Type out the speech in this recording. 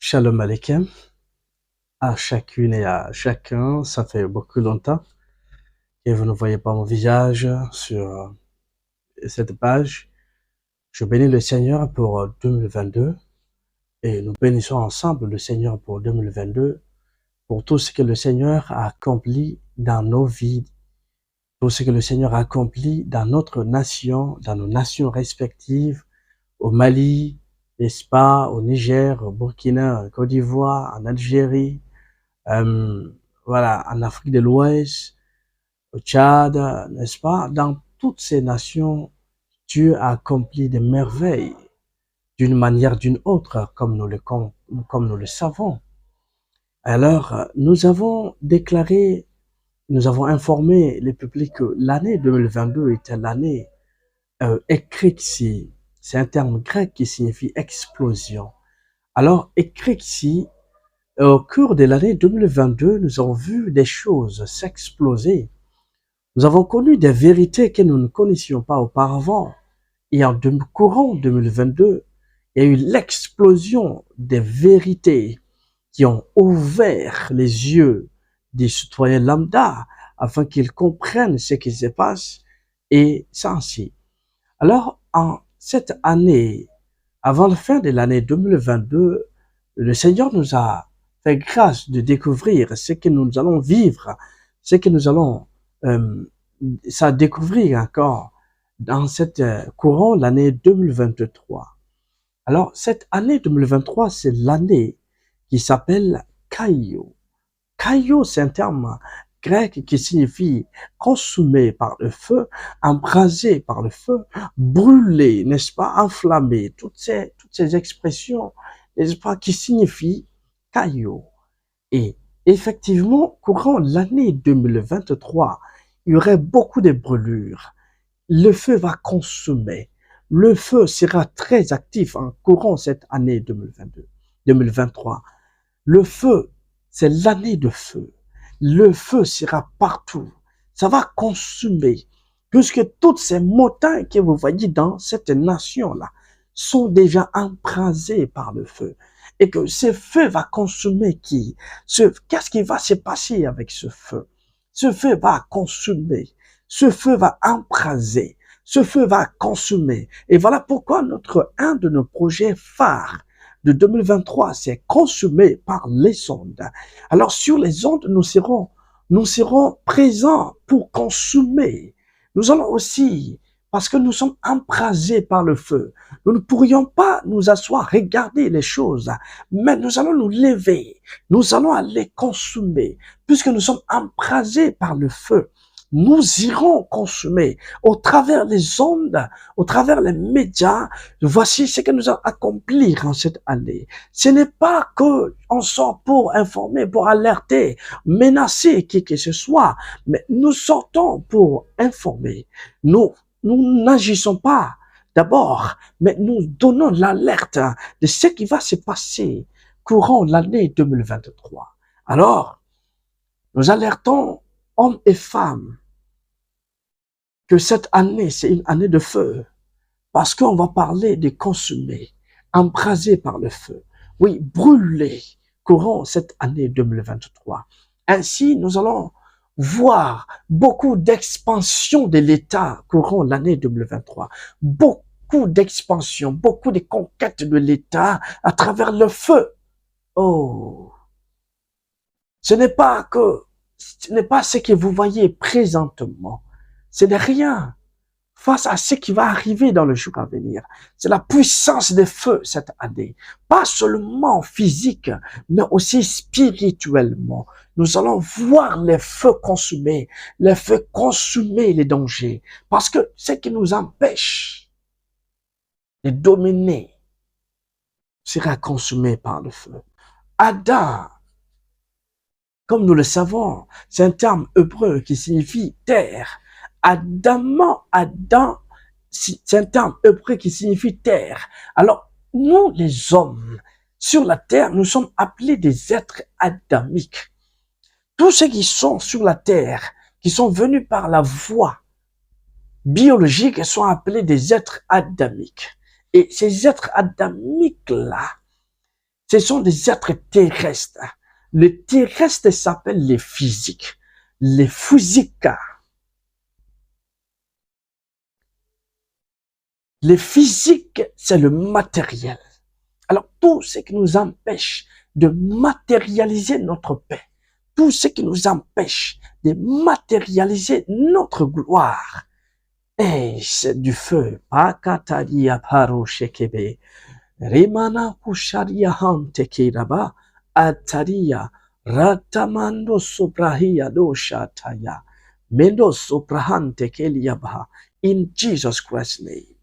Shalom Aleichem à chacune et à chacun. Ça fait beaucoup longtemps que vous ne voyez pas mon visage sur cette page. Je bénis le Seigneur pour 2022 et nous bénissons ensemble le Seigneur pour 2022, pour tout ce que le Seigneur a accompli dans nos vies, tout ce que le Seigneur a accompli dans notre nation, dans nos nations respectives, au Mali, n'est-ce pas, au Niger, au Burkina, en Côte d'Ivoire, en Algérie, voilà, en Afrique de l'Ouest, au Tchad, n'est-ce pas? Dans toutes ces nations, Dieu a accompli des merveilles d'une manière d'une autre, comme nous le savons. Alors, nous avons déclaré, nous avons informé les publics que l'année 2022 était l'année Ekrixi. C'est un terme grec qui signifie explosion. Alors, Ekrixi, au cours de l'année 2022, nous avons vu des choses s'exploser. Nous avons connu des vérités que nous ne connaissions pas auparavant. Et en courant 2022, il y a eu l'explosion des vérités qui ont ouvert les yeux des citoyens lambda afin qu'ils comprennent ce qui se passe et ça ainsi. Alors, en cette année, avant la fin de l'année 2022, le Seigneur nous a fait grâce de découvrir ce que nous allons vivre, ce que nous allons ça découvrir encore dans cette courant l'année 2023. Alors, cette année 2023, c'est l'année qui s'appelle Kaio. Kaio, c'est un terme grec qui signifie consumé par le feu, embrasé par le feu, brûlé, n'est-ce pas, enflammé. Toutes ces expressions, n'est-ce pas, qui signifient Kaio. Et effectivement, courant l'année 2023, il y aurait beaucoup de brûlures. Le feu va consumer. Le feu sera très actif en courant cette année 2022, 2023. Le feu, c'est l'année de feu. Le feu sera partout. Ça va consumer. Puisque toutes ces montagnes que vous voyez dans cette nation-là sont déjà embrasées par le feu. Et que ce feu va consumer qui? Qu'est-ce qui va se passer avec ce feu? Ce feu va consumer. Ce feu va embraser. Ce feu va consumer. Et voilà pourquoi un de nos projets phares de 2023, c'est consumé par les ondes. Alors sur les ondes, nous serons présents pour consumer. Nous allons aussi, parce que nous sommes embrasés par le feu, nous ne pourrions pas nous asseoir, regarder les choses, mais nous allons nous lever, nous allons aller consumer, puisque nous sommes embrasés par le feu. Nous irons consumer au travers les ondes, au travers les médias. Voici ce que nous allons accomplir en cette année. Ce n'est pas que on sort pour informer, pour alerter, menacer qui que ce soit, mais nous sortons pour informer. Nous n'agissons pas d'abord, mais nous donnons l'alerte de ce qui va se passer courant l'année 2023. Alors, nous alertons hommes et femmes que cette année, c'est une année de feu, parce qu'on va parler de consumer, embrasé par le feu, oui, brûler, courant cette année 2023. Ainsi, nous allons voir beaucoup d'expansion de l'État courant l'année 2023, beaucoup d'expansion, beaucoup de conquêtes de l'État à travers le feu. Oh, ce n'est pas ce que vous voyez présentement. Ce n'est rien face à ce qui va arriver dans le jour à venir. C'est la puissance des feux cette année. Pas seulement physique, mais aussi spirituellement. Nous allons voir les feux consumer les dangers. Parce que ce qui nous empêche de dominer sera consumé par le feu. Adam, comme nous le savons, c'est un terme hébreu qui signifie terre. Adam, c'est un terme hébreu qui signifie terre. Alors, nous, les hommes, sur la terre, nous sommes appelés des êtres adamiques. Tous ceux qui sont sur la terre, qui sont venus par la voie biologique, sont appelés des êtres adamiques. Et ces êtres adamiques-là, Ce sont des êtres terrestres. Les terrestres s'appellent les physiques. Les physiques. Les physiques, c'est le matériel. Alors, tout ce qui nous empêche de matérialiser notre paix, tout ce qui nous empêche de matérialiser notre gloire, et c'est du feu. Pakataria paro shekebe. Rimana kusharia hante kiraba. Ataria. Ratamando soprahia doshataya. Mendo soprahante keliabaha. In Jesus Christ's name.